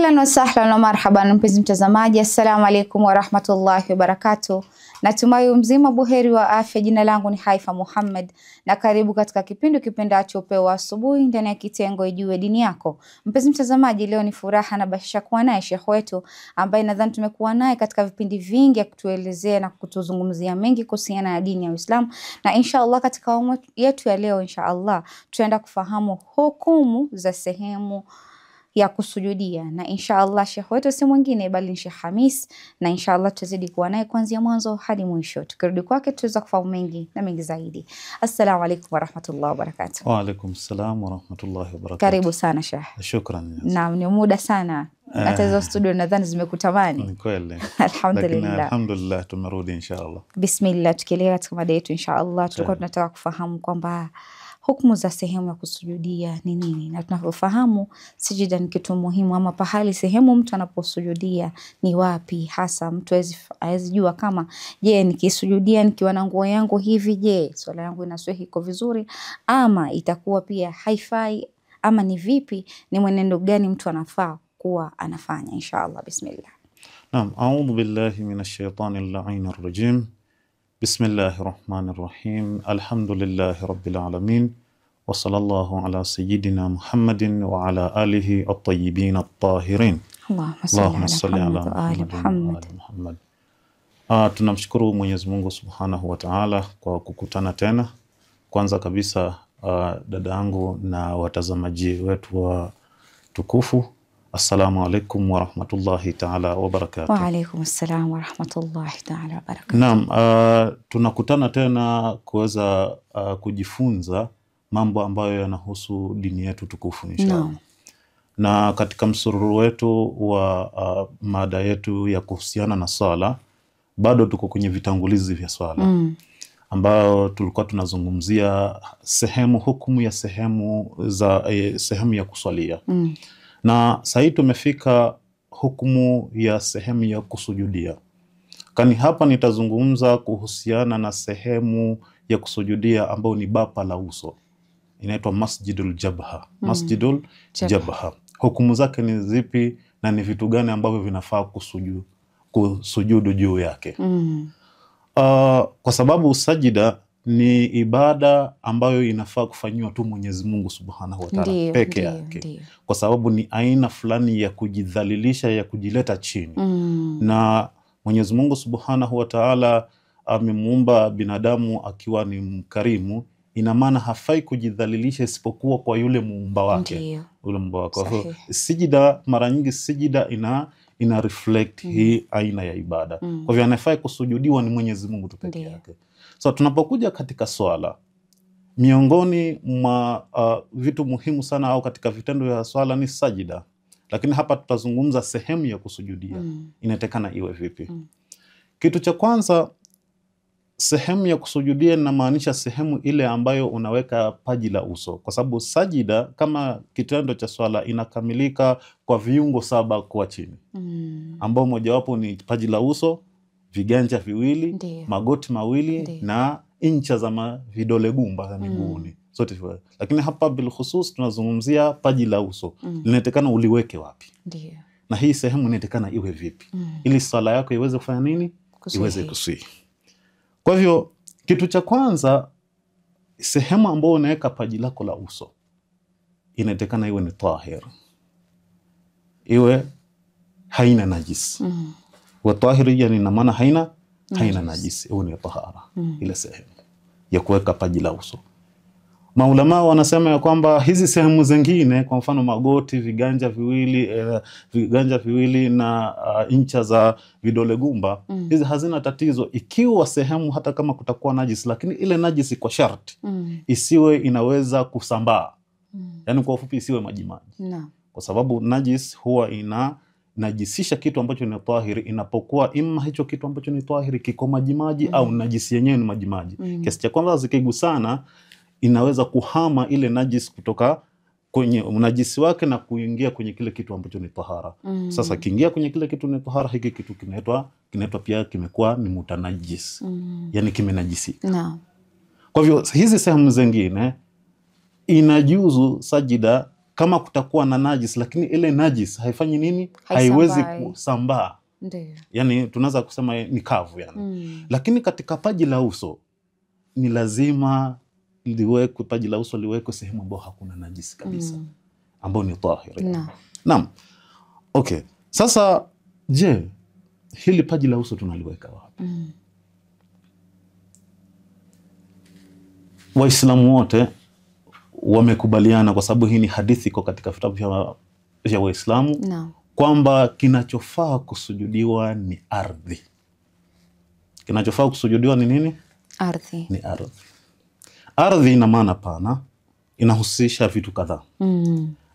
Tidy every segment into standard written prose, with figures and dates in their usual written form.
Ahlan wa sahlan wa marhaban mpenzi mtazamaji, assalamu alaikum wa rahmatullahi wa barakatuh. Natumai mzima buheri wa afya. Jina langu ni Haifa Muhammad na karibu katika kipindi kipendacho Upeo wa Asubuhi ndani ya kitengo Ijue Dini Yako. Mpenzi mtazamaji, leo ni furaha na bashasha kuwa naye Sheikh wetu ambaye nadhani tumekuwa naye katika vipindi vingi ya kutuelezea na kutuzungumzia mengi kuhusiana na dini ya Uislamu, na inshallah katika awamu yetu ya leo inshallah tutaenda kufahamu hukumu za sehemu ya kusujudia, na inshallah Sheikh wetu si mwingine bali ni Sheikh Hamis, na inshallah tutazidi kuwa naye kuanzia mwanzo hadi mwisho. Tukirudi kwake tutaweza kufahamu mengi na mengi zaidi. Assalamu alaykum wa rahmatullahi wa barakatuh. Wa alaykum salam wa rahmatullahi wa barakatuh. Karibu sana Sheikh. Shukran. Naam, ni muda sana. Hata hizo studio nadhani zimekutamani. Ni kweli. Alhamdulillah. Alhamdulillah tumerudi inshallah. Bismillah, tukielekea katika mada yetu inshallah tulikuwa tunataka kufahamu kwamba hukumu za sehemu ya kusujudia ni nini, na tunafahamu sijida ni kitu muhimu, ama pahali sehemu mtu anaposujudia ni wapi hasa. Mtu hawezi jua kama je, nikisujudia nikiwa na nguo yangu hivi, je swala yangu inaswihi iko vizuri ama itakuwa pia haifai, ama ni vipi, ni mwenendo gani mtu anafaa kuwa anafanya inshallah. Bismillah. Naam, a'udhu billahi minash shaitanir la'inir rajim. Bismillahir rahmanir rahim. Alhamdulillahi rabbil alamin. Wa sallallahu ala sayyidina Muhammadin wa ala alihi at-tayyibin at-tahirin. Allahumma salli ala Muhammad. Tunamshukuru Mwenyezi Mungu Subhanahu wa Ta'ala kwa kukutana tena. Kwanza kabisa dada yangu na watazamaji wetu wa tukufu, assalamu alaikum wa rahmatullahi ta'ala wa barakatuh. Wa alaikum assalam wa rahmatullahi ta'ala wa barakatuh. Naam, tunakutana tena kuweza kujifunza mambo ambayo yanahusu dini yetu tukufu inshallah. No. Na katika msururu wetu wa mada yetu ya kuhusiana na swala, bado tuko kwenye vitangulizi vya swala. Ambao tulikuwa tunazungumzia hukumu ya sehemu ya kuswalia. Na sasa tumefika hukumu ya sehemu ya kusujudia. Kani hapa nitazungumza kuhusiana na sehemu ya kusujudia ambayo ni bapa la uso. Inaitwa Masjidul Jabha. Masjidul Jabha. Hukumu zake ni zipi na ni vitu gani ambavyo vinafaa kusujudu juu yake? Kwa sababu sajida ni ibada ambayo inafaa kufanywa tu Mwenyezi Mungu Subhanahu wa Ta'ala peke yake. Kwa sababu ni aina fulani ya kujidhalilisha, ya kujileta chini. Na Mwenyezi Mungu Subhanahu wa Ta'ala amemuumba binadamu akiwa ni mkarimu. Ina maana hafai kujidhalilisha isipokuwa kwa yule muumba wake. Yule muumba wake. Sijida, mara nyingi sijida ina reflect hii aina ya ibada. Kwa hivyo anafai kusujudiwa ni Mwenyezi Mungu tu peke yake. So tunapokuja katika swala, miongoni mwa vitu muhimu sana au katika vitendo vya swala ni sajida. Lakini hapa tutazungumza sehemu ya kusujudia. Inatakana iwe vipi? Kitu cha kwanza, sehemu ya kusujudia inamaanisha sehemu ile ambayo unaweka paji la uso. Kwa sababu sajida kama kitendo cha swala inakamilika kwa viungo 7 kwa chini. Ambao mojawapo ni paji la uso, viganja viwili, magoti mawili na incha za vidole gumba za miguuni. Sote hivyo. Lakini hapa bil khusus tunazungumzia paji la uso. Linatakana uliweke wapi? Na hii sehemu inatakana iwe vipi? Ili swala yako iweze kufanya nini? Iweze kuswihi. Kwa hivyo kitu cha kwanza, sehemu ambayo unaweka paji lako la uso inatakana iwe ni tahir. Iwe haina najisi. Wa tahiri yani ina maana haina najisi, iwe ni tahara. Ile sehemu ya kuweka paji la uso. Maulama wanasema ya kwamba hizi sehemu zingine, kwa mfano magoti, viganja viwili na incha za vidole gumba, hizi hazina tatizo ikiwa sehemu hata kama kutakuwa najisi, lakini ile najisi kwa sharti isiwe inaweza kusambaa. Yani kwa ufupi isiwe majimaji. Kwa sababu najis huwa najisisha kitu ambacho ni tahiri inapokuwa imma hicho kitu ambacho ni tahiri kiko majimaji au najisi yenyewe ni majimaji. Kiasi cha kwamba zikigusana inaweza kuhama ile najis kutoka kwenye unajisi wake na kuingia kwenye kile kitu ambacho ni tahara. Sasa kiingia kwenye kile kitu ni tahara, hiki kitu kinaitwa pia kimekuwa ni mutanajis. Yani kimenajisika. Kwa hivyo hizi sehemu zingine inajuzu sajida kama kutakuwa na najis, lakini ile najis haifanyi nini? Haiwezi kusambaa. Ndio. Yani tunaweza kusema ni kavu yani. Lakini katika paji la uso ni lazima liwekwe, paji la uso liwekwe sehemu ambayo hakuna najis kabisa, ambayo ni tahiri. Naam. Okay. Sasa je, hili paji la uso tunaliweka wapi? Waislamu wote wamekubaliana, kwa sababu hii ni hadithi iko katika vitabu vya Waislamu, kwamba kinachofaa kusujudiwa ni ardhi. Kinachofaa kusujudiwa ni nini? Ardhi. Ni ardhi. Ardhi ina maana pana, inahusisha vitu kadhaa.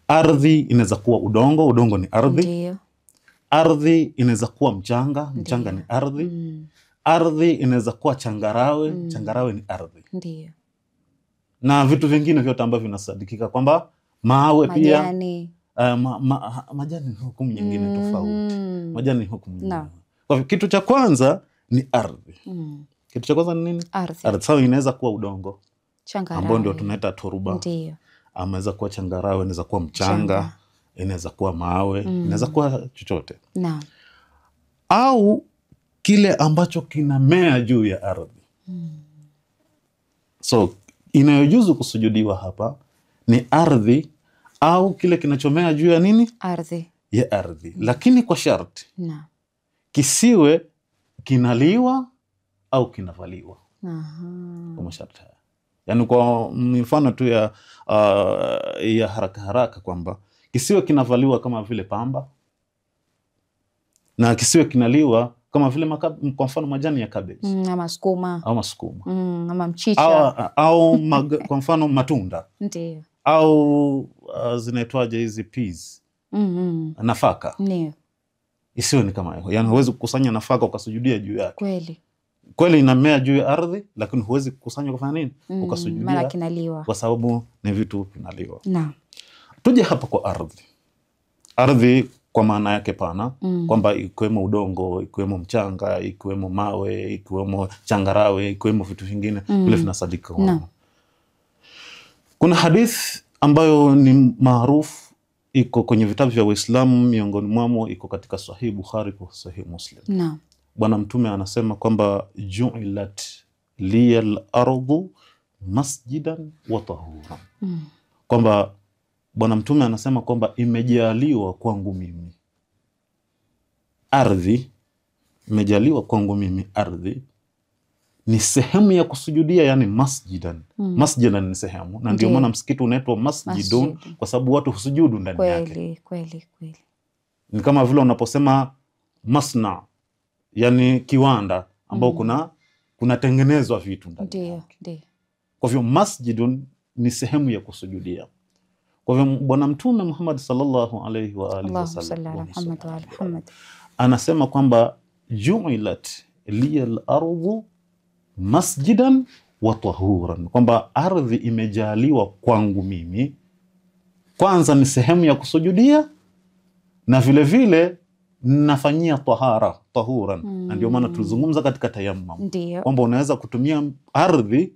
Ardhi inaweza kuwa udongo, udongo ni ardhi. Ndio. Ardhi inaweza kuwa mchanga, mchanga ni ardhi. Ardhi inaweza kuwa changarawe, changarawe ni ardhi. Ndio. Na vitu vingine vyote ambavyo vinasadikika kwamba mawe majani. Pia majani ni hukumu nyingine tofauti. Majani ni hukumu nyingine. Kwa hivyo kitu cha kwanza ni ardhi. Kitu cha kwanza ni nini? Ardhi. Sawa, inaweza kuwa udongo, changarawe, ambao ndio tunaita turuba. Ndio. Inaweza kuwa changarawe, inaweza kuwa mchanga, inaweza kuwa mawe, inaweza kuwa chochote. Naam. Au kile ambacho kinamea juu ya ardhi. So inayojuzu kusujudiwa hapa ni ardhi au kile kinachomea juu ya nini? Ardhi. Ya ardhi. Lakini kwa sharti kisiwe kinaliwa au kinavaliwa. Kwa masharti haya. Yani kwa mfano tu ya haraka haraka, kwamba kisiwe kinavaliwa kama vile pamba, na kisiwe kinaliwa kama vile kwa mfano majani ya cabbage, ama sukuma, ama mchicha, au kwa mfano matunda. Ndio. Au zinaitwaje hizi peas, nafaka. Ndio. Isiwe ni kama hiyo. Yani huwezi kukusanya nafaka ukasujudia juu yake. Kweli inamea juu ya ardhi, lakini huwezi kukusanya kufanya nini? Ukasujudia. Maana kinaliwa. Kwa sababu ni vitu vinaliwa. Naam. Tuje hapa kwa ardhi. Ardhi kwa maana yake pana, kwamba ikiwemo udongo, ikiwemo mchanga, ikiwemo mawe, ikiwemo changarawe, ikiwemo vitu vingine vile vinasadika. Kuna hadith ambayo ni maarufu, iko kwenye vitabu vya Uislamu, miongoni mwamo iko katika Sahih Bukhari kwa Sahih Muslim. Bwana Mtume anasema kwamba ju'ilat liyal ardu masjidan wa tahura. Kwamba Bwana Mtume anasema kwamba imejaliwa kwangu mimi ardhi, imejaliwa kwangu mimi ardhi ni sehemu ya kusujudia, yani masjidan. Masjidan ni sehemu, na ndio maana msikiti unaitwa masjidun, kwa sababu watu husujudu ndani yake. Kweli. Ni kama vile unaposema masna, yani kiwanda ambao kunatengenezwa vitu ndani yake. Ndio. Kwa hivyo masjidun ni sehemu ya kusujudia. Kwa hivyo Bwana Mtume Muhammad sallallahu alaihi wa alihi wasallam anasema kwamba ju'ilat liyal ardu masjidan wa tahuran, kwamba ardhi imejaliwa kwangu mimi kwanza ni sehemu ya kusujudia, na vile vile nafanyia tahuran. Na ndio maana tulizungumza katika tayammum kwamba unaweza kutumia ardhi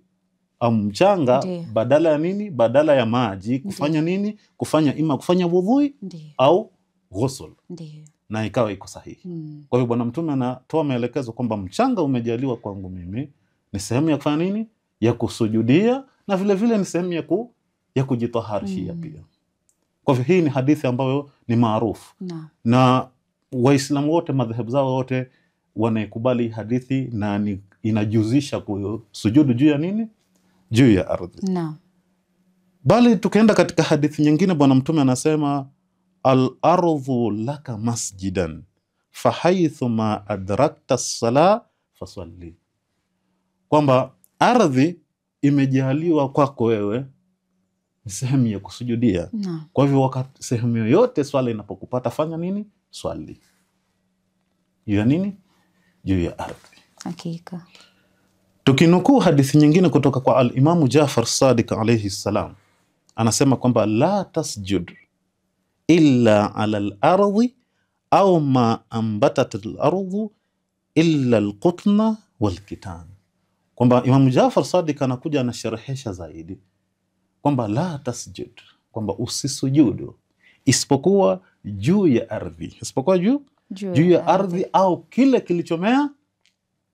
au mchanga badala ya nini? Badala ya maji kufanya nini? Kufanya wudhui au ghusl. Na ikawa iko sahihi. Kwa hiyo Bwana Mtume anatoa maelekezo kwamba mchanga umejaliwa kwangu mimi ni sehemu ya kufanya nini? Ya kusujudia, na vile vile ni sehemu ya kujitaharishia pia. Kwa hivyo hii ni hadithi ambayo ni maarufu. Na Waislamu wote, madhehebu zao wote wanaikubali hadithi, na inajuzisha kusujudu juu ya nini? Juu ya ardhi. Bali tukaenda katika hadithi nyingine, Bwana Mtume anasema al-ardhu laka masjidan fahaithu ma adrakta as-sala fasalli, kwamba ardhi imejaliwa kwako wewe ni sehemu ya kusujudia. Kwa hivyo wakati sehemu yoyote swala inapokupata, fanya nini? Swali. Juu ya nini? Juu ya ardhi. Hakika. Tukinukuu hadithi nyingine kutoka kwa al-Imamu Jafar Sadiq alayhi salam, anasema kwamba la tasjud illa ala al-ardi au ma ambatat al-ardu illa al-qutna wal-kitan. Kwamba Imamu Jafar Sadiq anakuja anasherehesha zaidi kwamba la tasjud, kwamba usisujudu isipokuwa juu ya ardhi, isipokuwa juu ya ardhi au kile kilichomea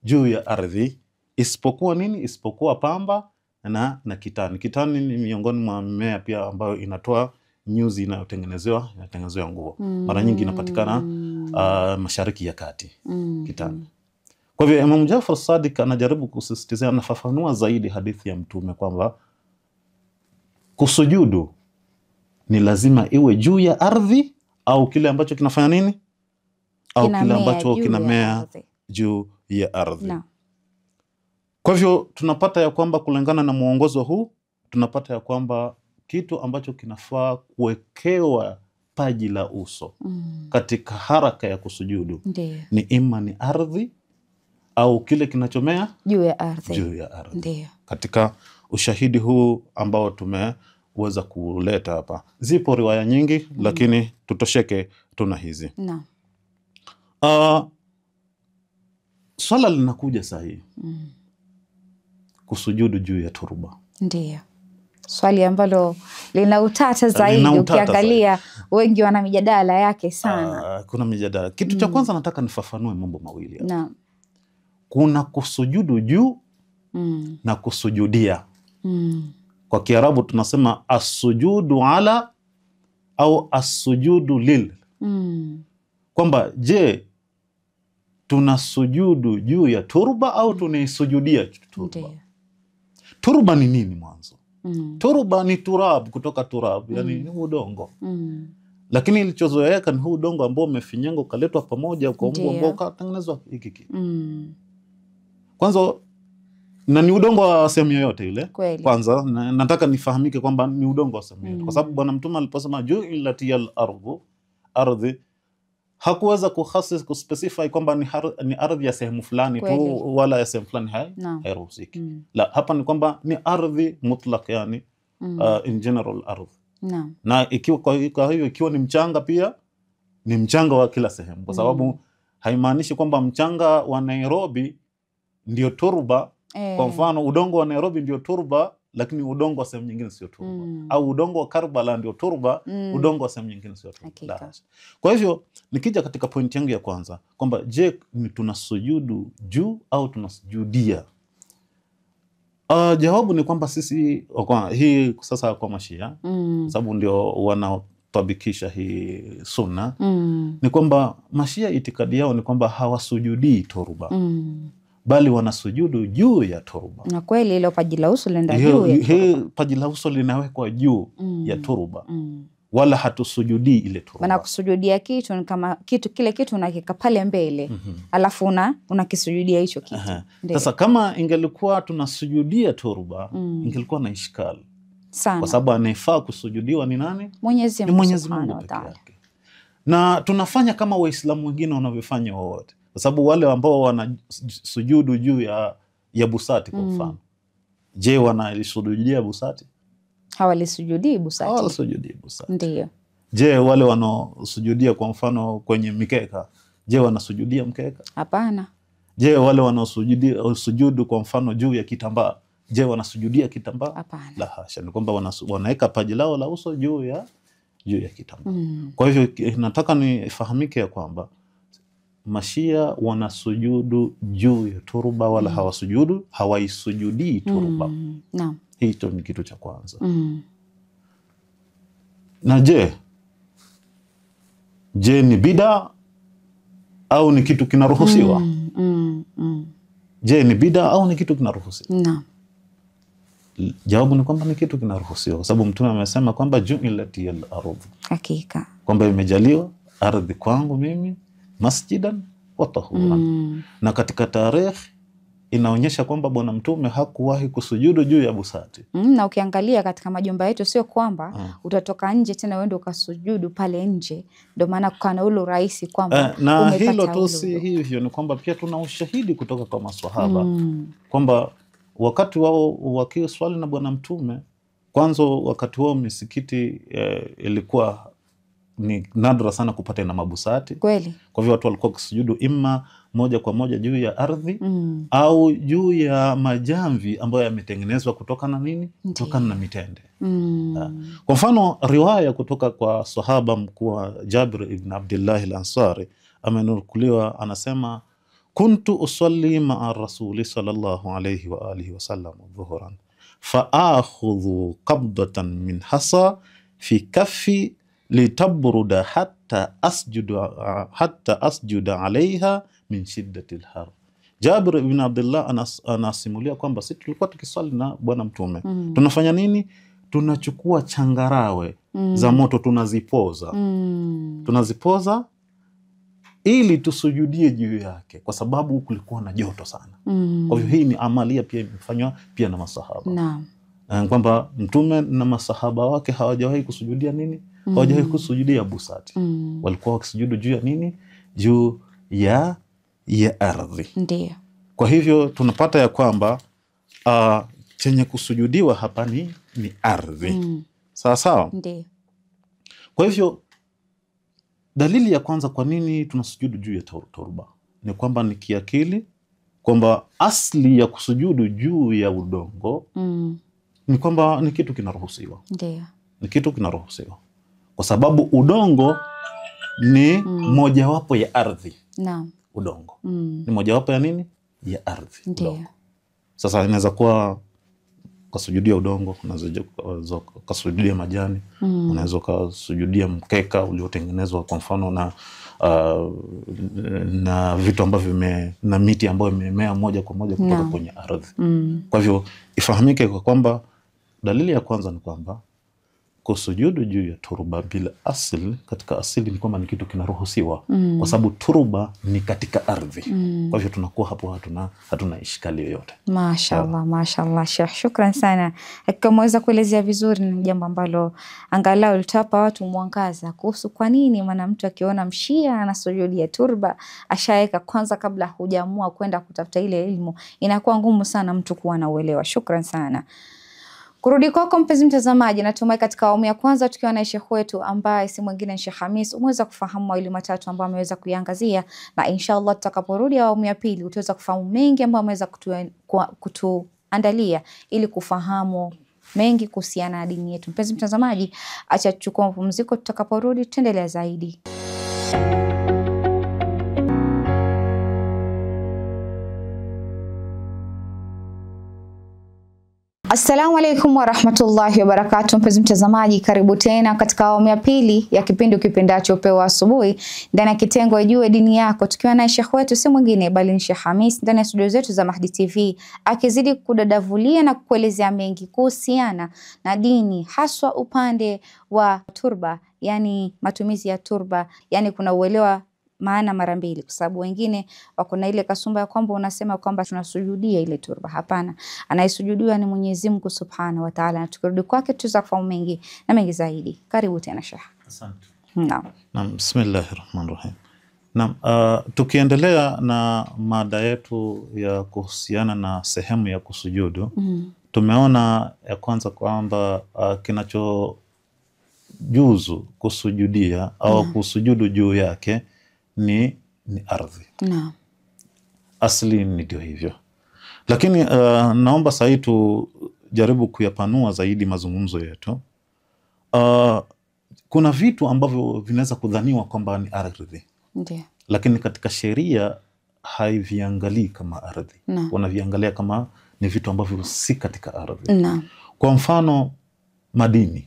juu ya ardhi, isipokuwa nini? Isipokuwa pamba na kitani. Kitani ni miongoni mwa mimea pia ambayo inatoa nyuzi inayotengenezewa nguo. Mara nyingi inapatikana Mashariki ya Kati, kitani. Kwa hivyo Imam Jafar Sadiq anajaribu kusisitizia, anafafanua zaidi hadithi ya Mtume kwamba kusujudu ni lazima iwe juu ya ardhi au kile ambacho kinafanya nini? Au kile ambacho kinamea juu ya ardhi. No. Kwa hivyo tunapata ya kwamba kulingana na mwongozo huu, tunapata ya kwamba kitu ambacho kinafaa kuwekewa paji la uso katika haraka ya kusujudu ni ima ni ardhi au kile kinachomea juu ya ardhi. Ndiyo. Katika ushahidi huu ambao tumeweza kuleta hapa, zipo riwaya nyingi lakini tutosheke tuna hizi. No. Swala linakuja sahihi. Kusujudu juu ya turba. Ndiyo. Swali ambalo lina utata zaidi, ukiangalia wengi wana mijadala yake sana. Kuna mijadala. Kitu cha kwanza nataka nifafanue mambo mawili. Naam. Kuna kusujudu juu na kusujudia. Kwa Kiarabu tunasema as-sujudu ala au as-sujudu lil. Kwamba je, tunasujudu juu ya turba au tunaisujudia turba? Turba ni nini mwanzo? Turba ni turab, kutoka turab, yani ni udongo. Lakini ilichozoeleka ni huu udongo ambao umefinyangwa ukaletwa pamoja ukaumbwa ambao ukatengenezwa hiki kitu. Kwanza na ni udongo wa sehemu yoyote ile. Kwanza nataka nifahamike kwamba ni udongo wa sehemu yoyote. Kwa sababu Bwana Mtume aliposema ju'ilatil ardhi, hakuweza kuspecify kwamba ni ardhi ya sehemu fulani tu wala ya sehemu fulani hairuhusiki. La, hapa ni kwamba ni ardhi mutlaq, yani in general ardhi. Na ikiwa kwa hiyo ikiwa ni mchanga pia ni mchanga wa kila sehemu, kwa sababu haimaanishi kwamba mchanga wa Nairobi ndio turba. Kwa mfano udongo wa Nairobi ndio turba, lakini udongo wa sehemu nyingine sio turba. Au udongo wa Karbala ndio turba, udongo wa sehemu nyingine sio turba. Kwa hivyo nikija katika pointi yangu ya kwanza kwamba je, ni tunasujudu juu au tunasujudia? Jawabu ni kwamba sisi hii sasa kwa Mashia, sababu ndio wanaotabikisha hii sunna, ni kwamba Mashia itikadi yao ni kwamba hawasujudii turba, bali wanasujudu juu ya turba. Na kweli ile paji la uso linaenda juu ya turba. Hii paji la uso linawekwa juu ya turba. Wala hatusujudii ile turba. Maana kusujudia kitu ni kama kile kitu unakika pale mbele, alafu unakisujudia hicho kitu. Sasa kama ingelikuwa tunasujudia turba, ingelikuwa na ishkali sana. Kwa sababu anayefaa kusujudiwa ni nani? Mwenyezi Mungu peke yake. Na tunafanya kama Waislamu wengine wanavyofanya wote. Kwa sababu wale ambao wanasujudu juu ya busati kwa mfano, je, wanasujudia busati? Hawalisujudii busati. Hawalisujudii busati. Ndiyo. Je, wale wanaosujudia kwa mfano kwenye mikeka, je, wanasujudia mkeka? Hapana. Je, wale wanaosujudu kwa mfano juu ya kitambaa, je, wanasujudia kitambaa? Hapana. La hasha, ni kwamba wanaweka paji lao la uso juu ya kitambaa. Kwa hivyo nataka nifahamike ya kwamba Mashia wanasujudu juu ya turba, wala hawaisujudii turba. Naam. Hicho ni kitu cha kwanza. Na je ni bida au ni kitu kinaruhusiwa? Je, ni bida au ni kitu kinaruhusiwa? Naam. Jawabu ni kwamba ni kitu kinaruhusiwa, kwa sababu Mtume amesema kwamba ju'ilatil ardh, hakika kwamba imejaliwa ardhi kwangu mimi masjidan wa tahuran. Na katika tarehe inaonyesha kwamba Bwana Mtume hakuwahi kusujudu juu ya busati. Na ukiangalia katika majumba yetu sio kwamba utatoka nje tena uende ukasujudu pale nje, ndio maana kana ule urahisi kwamba na hilo tu si hivyo, ni kwamba pia tuna ushahidi kutoka kwa maswahaba kwamba wakati wao wakiswali na Bwana Mtume, kwanza wakati wao misikiti ilikuwa ni nadra sana kupata ina mabusati. Kweli. Kwa hivyo watu walikuwa kusujudu ima moja kwa moja juu ya ardhi au juu ya majamvi ambayo yametengenezwa kutokana na nini? Kutokana na mitende. Kwa mfano riwaya kutoka kwa sahaba mkuu Jabir ibn Abdullah al-Ansari amenukuliwa anasema, kuntu usalli ma'a rasuli sallallahu alayhi wa alihi wa sallam dhuhran fa akhudhu qabdatan min hasa fi kaffi litabruda hatta asjuda alaiha min shiddati al-har. Jabir ibn Abdullah anasimulia kwamba sisi tulikuwa tukiswali na bwana mtume. Tunafanya nini? Tunachukua changarawe za moto tunazipoza. Tunazipoza ili tusujudie juu yake kwa sababu kulikuwa na joto sana. Kwa hivyo hii ni amalia pia imefanywa pia na masahaba. Naam. Kwamba mtume na masahaba wake hawajawahi kusujudia nini? Hawajawahi kusujudia busati. Walikuwa wakisujudu juu ya nini? Juu ya ardhi. Ndiyo. Kwa hivyo tunapata ya kwamba chenye kusujudiwa hapa ni ardhi. Sawa sawa? Ndiyo. Kwa hivyo dalili ya kwanza kwa nini tunasujudu juu ya turba ni kwamba ni kiakili, kwamba asli ya kusujudu juu ya udongo ni kwamba ni kitu kinaruhusiwa. Ndiyo. Ni kitu kinaruhusiwa kwa sababu udongo ni mojawapo ya ardhi. Naam. Udongo ni mojawapo ya nini? Ya ardhi. Ndiyo. Sasa inaweza kuwa kasujudia udongo, unaweza kasujudia majani, unaweza kasujudia mkeka uliotengenezwa kwa mfano na vitu ambavyo na miti ambayo imemea moja kwa moja kutoka kwenye ardhi. Kwa hivyo ifahamike kwa kwamba dalili ya kwanza ni kwamba kusujudu juu ya turba bila asili, katika asili ni kwamba ni kitu kinaruhusiwa kwa sababu turba ni katika ardhi. Kwa hivyo tunakuwa hapo hatuna ishkali yoyote. Mashaallah, mashaallah Sheikh, shukran sana. Hakika umeweza kuelezea vizuri, ni jambo ambalo angalau litapa watu mwangaza kuhusu kwa nini mtu akiona mshia anasujudia turba ashaweka kwanza kabla hujaamua kwenda kutafuta ile elimu, inakuwa ngumu sana mtu kuwa na uelewa. Shukran sana. Kurudi kwako mpenzi mtazamaji, natumai katika awamu ya kwanza tukiwa na Sheikh wetu ambaye si mwingine ni Sheikh Hamis umeweza kufahamu mawili matatu ambayo ameweza kuiangazia, na inshallah tutakaporudi awamu ya pili utaweza kufahamu mengi ambayo ameweza kutuandalia ili kufahamu mengi kuhusiana na dini yetu. Mpenzi mtazamaji, acha tuchukue mapumziko, tutakaporudi tutaendelea zaidi. Assalamu alaikum warahmatullahi wabarakatuh. Mpenzi mtazamaji, karibu tena katika awamu ya pili ya kipindi ukipendacho Upeo Asubuhi ndani ya kitengo Ijue Dini Yako, tukiwa na Sheikh wetu si mwingine bali ni Sheikh Hamis ndani ya studio zetu za Mahdi TV, akizidi kudadavulia na kuelezea mengi kuhusiana na dini, haswa upande wa turba, yani matumizi ya turba. Yani kuna uelewa maana mara mbili, kwa sababu wengine wako na ile kasumba ya kwamba unasema kwamba tunasujudia ile turba. Hapana, anayesujudiwa ni Mwenyezi Mungu Subhanahu wa Ta'ala, na tukirudi kwake tutaweza kufahamu mengi na mengi zaidi. Karibu tena Sheikh. Asante. Naam. Bismillahirrahmanirrahim. Naam, tukiendelea na mada yetu ya kuhusiana na sehemu ya kusujudu, tumeona ya kwanza kwamba kinachojuzu kusujudia au kusujudu juu yake ni ardhi. Naam. Asli ndio hivyo. Lakini naomba sasa tujaribu kuyapanua zaidi mazungumzo yetu. Kuna vitu ambavyo vinaweza kudhaniwa kwamba ni ardhi. Ndiyo. Lakini katika sheria haiviangalii kama ardhi. Wanaviangalia kama ni vitu ambavyo si katika ardhi. Naam. Kwa mfano madini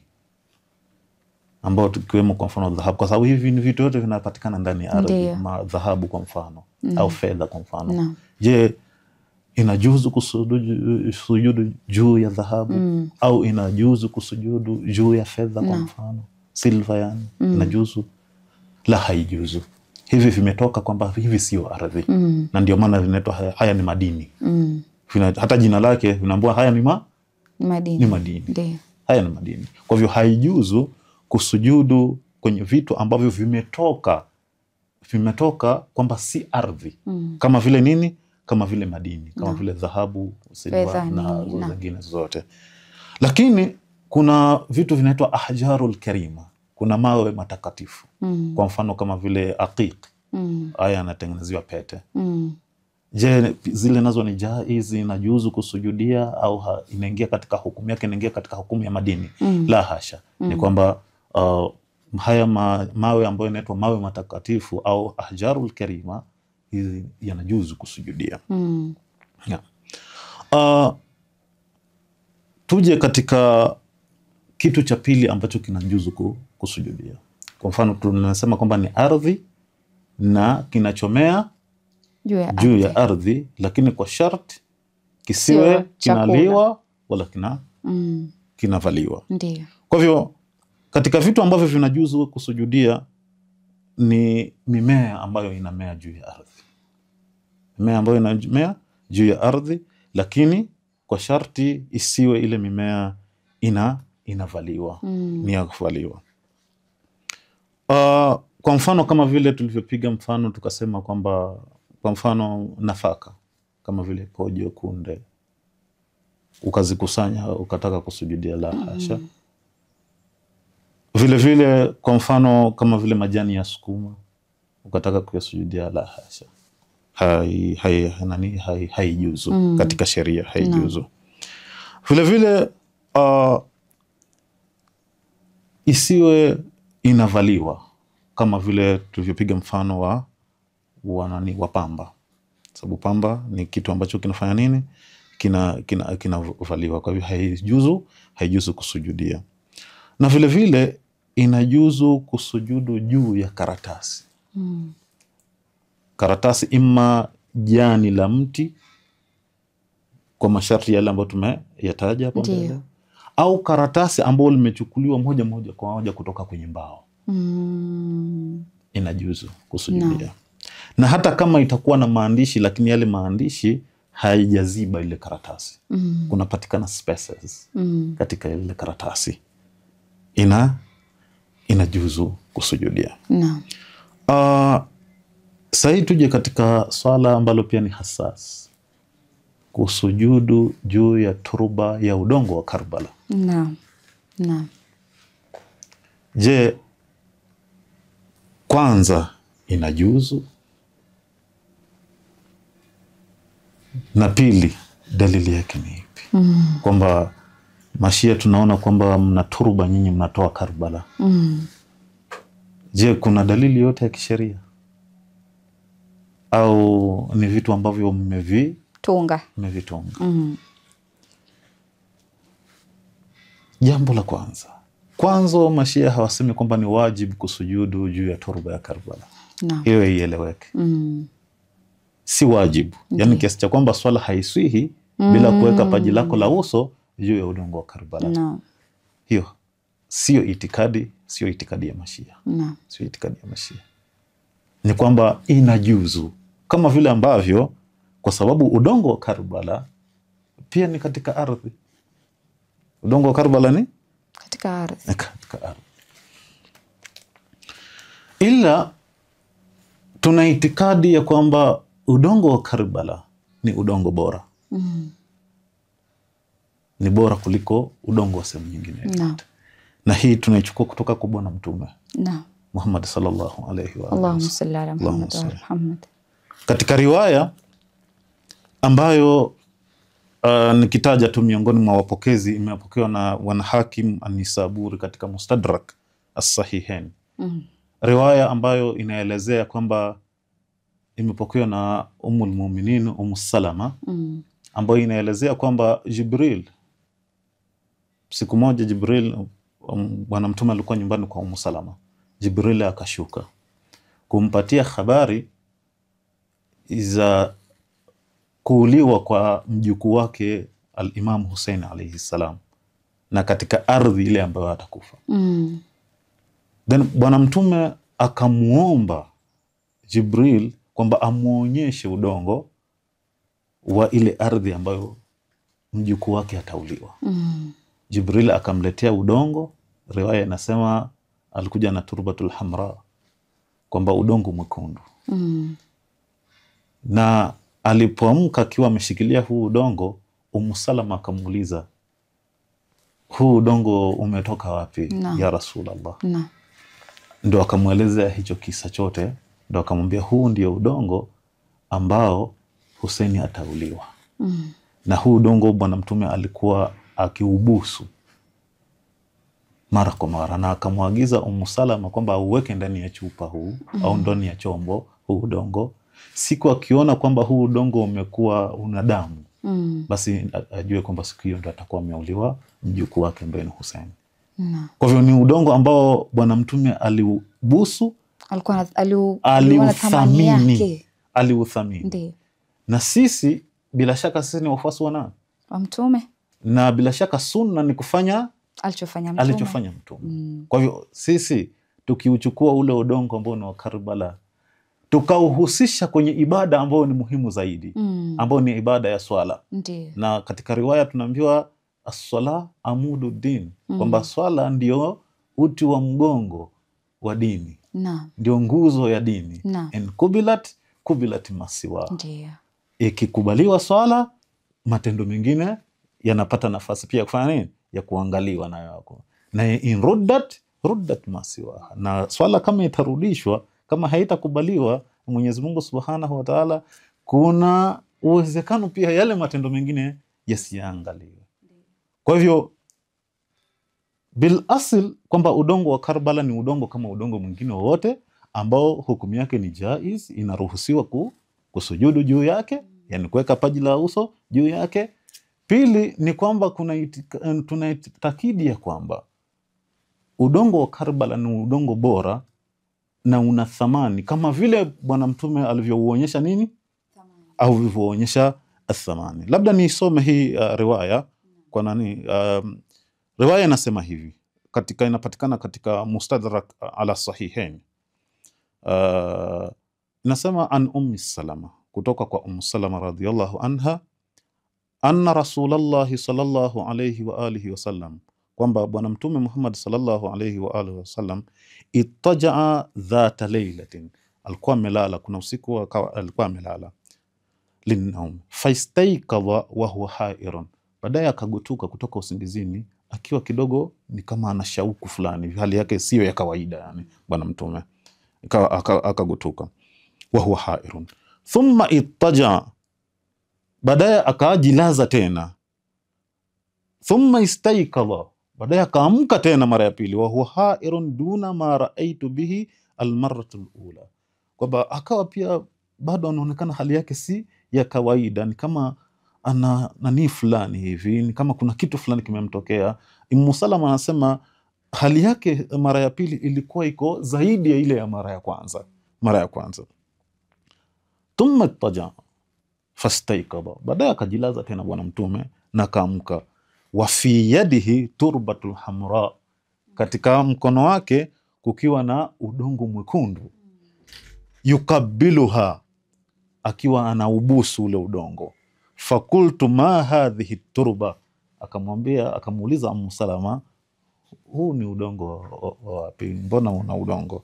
ambao tukiwemo kwa mfano dhahabu, kwa sababu hivi ni vitu vyote vinapatikana ndani ya ardhi. Dhahabu kwa mfano au fedha kwa mfano. Je, inajuzu kusujudu juu ya dhahabu au inajuzu kusujudu juu ya fedha kwa mfano silver, yani inajuzu? La, haijuzu. Hivi vimetoka kwamba hivi sio ardhi, na ndio maana vinaitwa haya ni madini. Hata jina lake vinaambiwa haya ni madini. Ni madini. Ndiyo. Haya ni madini. Kwa hivyo haijuzu kusujudu kwenye vitu ambavyo vimetoka kwamba si ardhi. Kama vile nini? Kama vile madini, kama vile dhahabu, silver na zingine zote. Lakini kuna vitu vinaitwa ahjarul karima. kuna mawe matakatifu. Kwa mfano kama vile aqiq, haya yanatengenezewa pete. Je, zile nazo ni jaiz, inajuzu kusujudia au inaingia katika hukumu yake, inaingia katika hukumu ya madini? La hasha. Ni kwamba haya mawe ambayo inaitwa mawe matakatifu au ahjarul karima, hizi yanajuzu kusujudia. Tuje katika kitu cha pili ambacho kinajuzu kusujudia. Kwa mfano tunasema kwamba ni ardhi na kinachomea juu ya ardhi, lakini kwa sharti kisiwe kinaliwa wala kinavaliwa. Ndiyo. Kwa hivyo katika vitu ambavyo vinajuzu kusujudia ni mimea ambayo inamea juu ya ardhi. Mimea ambayo inamea juu ya ardhi, lakini kwa sharti isiwe ile mimea inavaliwa, ni ya kuvaliwa. Kwa mfano kama vile tulivyopiga mfano tukasema kwamba kwa mfano nafaka kama vile pojo, kunde, ukazikusanya ukataka kusujudia, la hasha. Vile vile kwa mfano kama vile majani ya sukuma ukataka kusujudia, la hasha. Haijuzu katika sheria, haijuzu. Vile vile isiwe inavaliwa kama vile tulivyopiga mfano wa pamba, sababu pamba ni kitu ambacho kinafanya nini, kinavaliwa. Kwa hivyo haijuzu kusujudia. Na vile vile inajuzu kusujudu juu ya karatasi. Karatasi ima jani la mti kwa masharti yale ambayo tumeyataja hapo mbele, au karatasi ambayo limechukuliwa moja kwa moja kutoka kwenye mbao. Inajuzu kusujudia. Na hata kama itakuwa na maandishi, lakini yale maandishi haijaziba ile karatasi, kunapatikana spaces katika ile karatasi, inajuzu kusujudia. Sasa tuje katika swala ambalo pia ni hasas, kusujudu juu ya turba ya udongo wa Karbala. Je, kwanza inajuzu? Na pili, dalili yake ni ipi? Kwamba Mashia tunaona kwamba mna turba nyinyi mnatoa Karbala. Je, kuna dalili yote ya kisheria au ni vitu ambavyo mmevitunga? Jambo la kwanza Mashia hawasemi kwamba ni wajibu kusujudu juu ya turba ya Karbala. Hiyo ieleweke. Si wajibu. Yani kiasi cha kwamba swala haiswihi bila kuweka paji lako la uso juu ya udongo wa Karbala. Hiyo sio itikadi ya Mashia. Sio itikadi ya Mashia. Ni kwamba inajuzu, kama vile ambavyo, kwa sababu udongo wa Karbala pia ni katika ardhi. Udongo wa Karbala ni katika ardhi. Ila tuna itikadi ya kwamba udongo wa Karbala ni udongo bora. Ni bora kuliko udongo wa sehemu nyingine. Na hii tunaichukua kutoka kwa Bwana Mtume Muhammad sallallahu alaihi wa Allahumma salli ala Muhammad wa Muhammad. Katika riwaya ambayo nikitaja tu miongoni mwa wapokezi, imepokewa na Wanahakim An-Nisaburi katika Mustadrak As-Sahihain. Riwaya ambayo inaelezea kwamba imepokewa na Ummul Mu'minin Salama, ambayo inaelezea kwamba Jibril, siku moja Jibril, Bwana Mtume alikuwa nyumbani kwa Salama. Jibril akashuka kumpatia habari za kuuliwa kwa mjukuu wake al-Imam Hussein alayhi salam, na katika ardhi ile ambayo atakufa. Then Bwana Mtume akamuomba Jibril kwamba amuonyeshe udongo wa ile ardhi ambayo mjukuu wake atauliwa. Jibril akamletea udongo. Riwaya inasema alikuja na turbatul hamra, kwamba udongo mwekundu. Na alipoamka akiwa ameshikilia huu udongo, Salama akamuuliza, huu udongo umetoka wapi ya Rasulullah? Ndio akamwelezea hicho kisa chote, ndio akamwambia huu ndio udongo ambao Husaini atauliwa. Na huu udongo Bwana Mtume alikuwa akiubusu mara kwa mara, na akamwagiza Ummu Salama kwamba auweke ndani ya chupa huu au ndani ya chombo huu udongo. Siku akiona kwamba huu udongo umekuwa una damu, basi ajue kwamba siku hiyo ndo atakuwa ameuliwa mjukuu wake ambaye ni Hussein. Kwa hivyo ni udongo ambao Bwana Mtume aliubusu, aliuthamini. Na sisi bila shaka sisi ni wafuasi wa nani? Wa Mtume. Na bila shaka sunna ni kufanya alichofanya Mtume. Kwa hivyo sisi tukiuchukua ule udongo ambao ni wa Karbala, tukauhusisha kwenye ibada ambao ni muhimu zaidi, ambao ni ibada ya swala. Na katika riwaya tunaambiwa as-sala amudu din, kwamba swala ndio uti wa mgongo wa dini, ndio nguzo ya dini. En kubilat masiwa, ikikubaliwa swala, matendo mengine yanapata nafasi pia kufanya nini? Ya kuangaliwa na yako. Na in ruddat masiwa, na swala kama itarudishwa, kama haitakubaliwa Mwenyezi Mungu Subhanahu wa Ta'ala, kuna uwezekano pia yale matendo mengine yasiangaliwe. Kwa hivyo bil asl kwamba udongo wa Karbala ni udongo kama udongo mwingine wote ambao hukumu yake ni jaiz, inaruhusiwa kusujudu juu yake, yani kuweka paji la uso juu yake. Pili ni kwamba tunaitakidi ya kwamba udongo wa Karbala ni udongo bora na una thamani, kama vile Bwana Mtume alivyouonyesha nini? Au alivyoonyesha thamani. Labda nisome hii riwaya kwa nani? Riwaya inasema hivi, inapatikana katika Mustadrak ala Sahihain. Inasema an Ummi Salama, kutoka kwa Ummu Salama radhiyallahu anha, anna Rasulullah sallallahu alayhi wa alihi wasallam, kwamba Bwana Mtume Muhammad sallallahu alayhi wa alihi wasallam ittajaa dhata laylatin, alikuwa amelala, kuna usiku alikuwa amelala, linnaum faistayqadha wa huwa hairun, baadaye akagutuka kutoka usingizini akiwa kidogo ni kama ana shauku fulani, hali yake sio ya kawaida. Yani Bwana Mtume akagutuka, wa huwa hairun, thumma ittaja, baadaye akajilaza tena, thumma istayqadha, baadaye akaamka tena mara ya pili, wa huwa hairun duna ma raaitu bihi almarratu alula, kwamba akawa pia bado anaonekana hali yake si ya kawaida, ni kama ana nani fulani hivi, ni kama kuna kitu fulani kimemtokea. Ummu Salama anasema hali yake mara ya pili ilikuwa iko zaidi ya ile ya mara ya kwanza. Thumma ittaja fastayqadha, baadaye akajilaza tena Bwana Mtume na kaamka, wa fi yadihi turbatul hamra, katika mkono wake kukiwa na udongo mwekundu, yukabiluha, akiwa anaubusu ule udongo. Fakultu ma hadhihi turba, akamuuliza Ummu Salama, huu ni udongo wapi? Mbona una udongo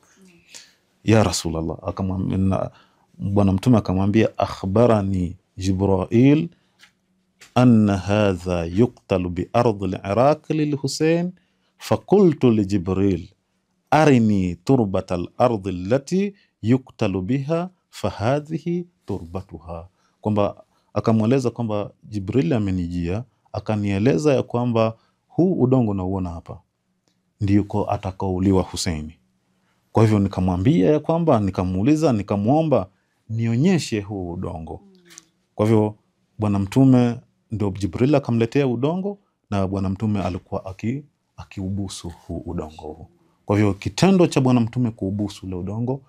ya Rasulullah? Akamwambia Bwana Mtume, akamwambia akhbarani Jibrail anna hadha yuqtalu bi ardi al-Iraq lil Husayn, fakultu li Jibril arini turbata al-ardi allati yuqtalu biha fahadhihi turbatuha, kwamba akamweleza kwamba Jibril amenijia akanieleza ya kwamba huu udongo unaoona hapa ndiko atakaouliwa Husaini. Kwa hivyo nikamwambia ya kwamba, nikamuuliza, nikamuomba nionyeshe huu udongo. Kwa hivyo Bwana Mtume ndio Jibril akamletea udongo, na Bwana Mtume alikuwa akiubusu huu udongo. Kwa hivyo kitendo cha Bwana Mtume kuubusu ule udongo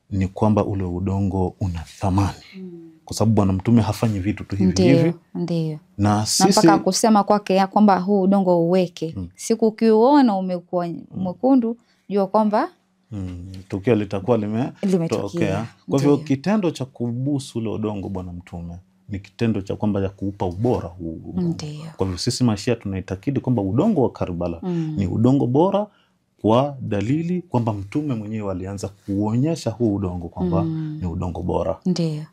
ni kwamba ule udongo una thamani, kwa sababu Bwana Mtume hafanyi vitu tu hivi hivi. Ndio. Na sisi mpaka kusema kwake ya kwamba huu udongo uweke, siku ukiuona umekuwa mwekundu, jua kwamba tukio litakuwa limetokea. Kwa hivyo kitendo cha kubusu ule udongo Bwana Mtume ni kitendo cha kwamba ya kuupa ubora huu udongo. Kwa hivyo sisi Mashia tunaitakidi kwamba udongo wa Karbala ni udongo bora, kwa dalili kwamba Mtume mwenyewe alianza kuonyesha huu udongo kwamba ni udongo bora.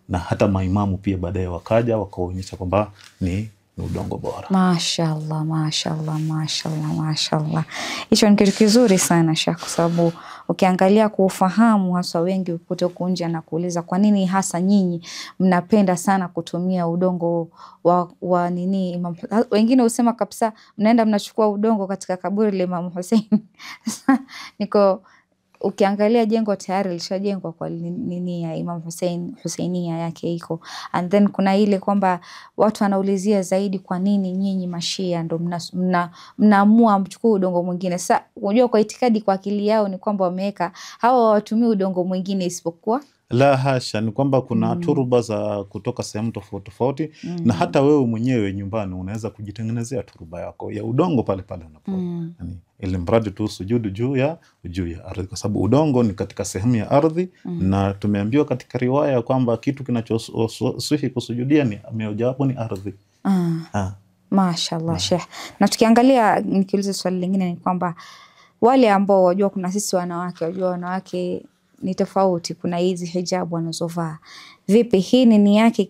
Na hata maimamu pia baadaye wakaja wakaonyesha kwamba ni udongo bora. Mashaallah, mashaallah, mashaallah, mashaallah. Hicho ni kitu kizuri sana Sheikh, kwa sababu Ukiangalia kuufahamu hasa wengi kutoka nje na kuuliza kwa nini hasa nyinyi mnapenda sana kutumia udongo wa nini Imam. Wengine husema kabisa mnaenda mnachukua udongo katika kaburi la Imam Hussein. Niko ukiangalia jengo tayari lishajengwa kwa nini ya Imam Hussein, Hussainia yake iko. And then kuna ile kwamba watu wanaulizia zaidi kwa nini nyinyi Mashia ndo mnaamua mchukue udongo mwingine. Sasa unajua kwa itikadi kwa akili yao ni kwamba wameweka hawa watumie udongo mwingine isipokuwa la hasha, ni kwamba kuna turba za kutoka sehemu tofauti tofauti na hata wewe mwenyewe nyumbani unaweza kujitengenezea turba yako ya udongo pale pale unapo. Yani ili mradi tu sujudu juu ya ardhi, kwa sababu udongo ni katika sehemu ya ardhi na tumeambiwa katika riwaya kwamba kitu kinachosihi kusujudia ni mojawapo ni ardhi. Mashaallah Sheikh. Na tukiangalia nikiuliza swali lingine ni kwamba wale ambao wajua kuna sisi wanawake wajua wanawake ni tofauti, kuna hizi hijabu wanazovaa. Vipi hii nini yake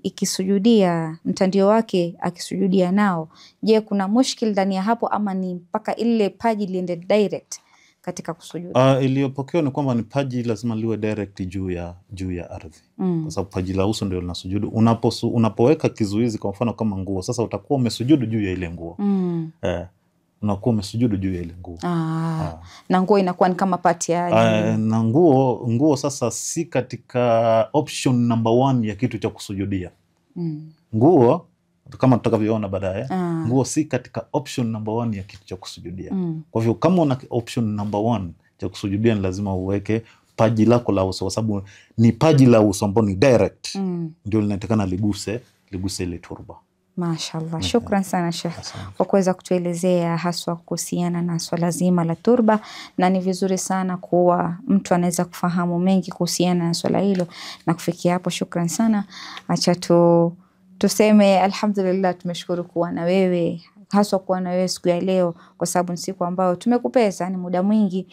ikisujudia mtandio wake akisujudia nao, je kuna mushkil ndani ya hapo ama ni mpaka ile paji liende direct katika kusujudu? Iliyopokewa ni kwamba ni paji lazima liwe direct juu ya ardhi. Kwa sababu paji la uso ndio linasujudu. Unapoweka kizuizi kwa mfano kama nguo, sasa utakuwa umesujudu juu ya ile nguo. Unakuwa umesujudu juu ya ile nguo. Na nguo inakuwa ni kama pati ya na nguo sasa si katika option number 1 ya kitu cha kusujudia. Nguo kama tutakavyoona baadaye, nguo si katika option number 1 ya kitu cha kusujudia. Kwa hivyo kama una option number 1 cha kusujudia, ni lazima uweke paji lako la uso, kwa sababu ni paji la uso ambalo ni direct ndio linatakana liguse ile turba. Mashaallah. Shukran sana Sheikh kwa kuweza kutuelezea haswa kuhusiana na swala zima la turba, na ni vizuri sana kuwa mtu anaweza kufahamu mengi kuhusiana na swala hilo. Na kufikia hapo, shukran sana. Acha tuseme alhamdulillah, tumeshukuru kuwa na wewe, haswa kuwa na wewe siku ya leo, kwa sababu ni siku ambayo tumekupeza ni muda mwingi.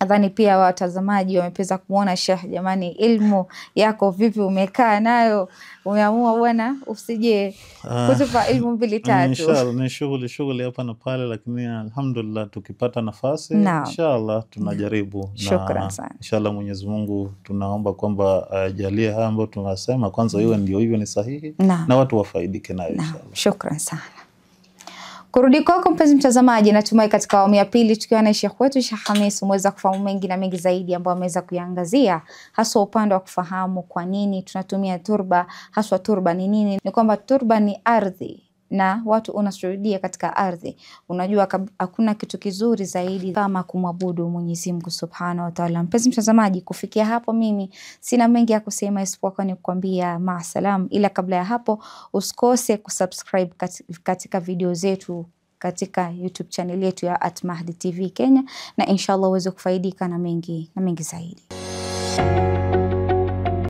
Nadhani pia watazamaji wamepeza kuona Sheikh, jamani ilmu yako vipi umekaa nayo, umeamua bwana usije kutupa ilmu 2-3. Inshallah ni shughuli hapa na pale, lakini alhamdulillah tukipata nafasi inshallah tunajaribu. Shukran sana. Inshallah Mwenyezi Mungu tunaomba kwamba ajalie haya ambayo tunasema kwanza iwe ndio hivyo ni sahihi na watu wafaidike nayo inshallah. Shukran sana. Kurudi kwako mpenzi mtazamaji, natumai katika awamu ya pili tukiwa na Sheikh wetu Sheikh Khamis umeweza kufahamu mengi na mengi zaidi ambayo ameweza kuiangazia, haswa upande wa kufahamu kwa nini tunatumia turba, haswa turba ni nini. Ni kwamba turba ni ardhi na watu unasujudia katika ardhi. Unajua hakuna kitu kizuri zaidi kama kumwabudu Mwenyezi Mungu Subhanahu wa Ta'ala. Mpenzi mtazamaji, kufikia hapo mimi sina mengi ya kusema isipokuwa ni kukwambia maasalam, ila kabla ya hapo usikose kusubscribe katika video zetu katika YouTube channel yetu ya @Mahdi TV Kenya, na inshallah uweze kufaidika na mengi zaidi.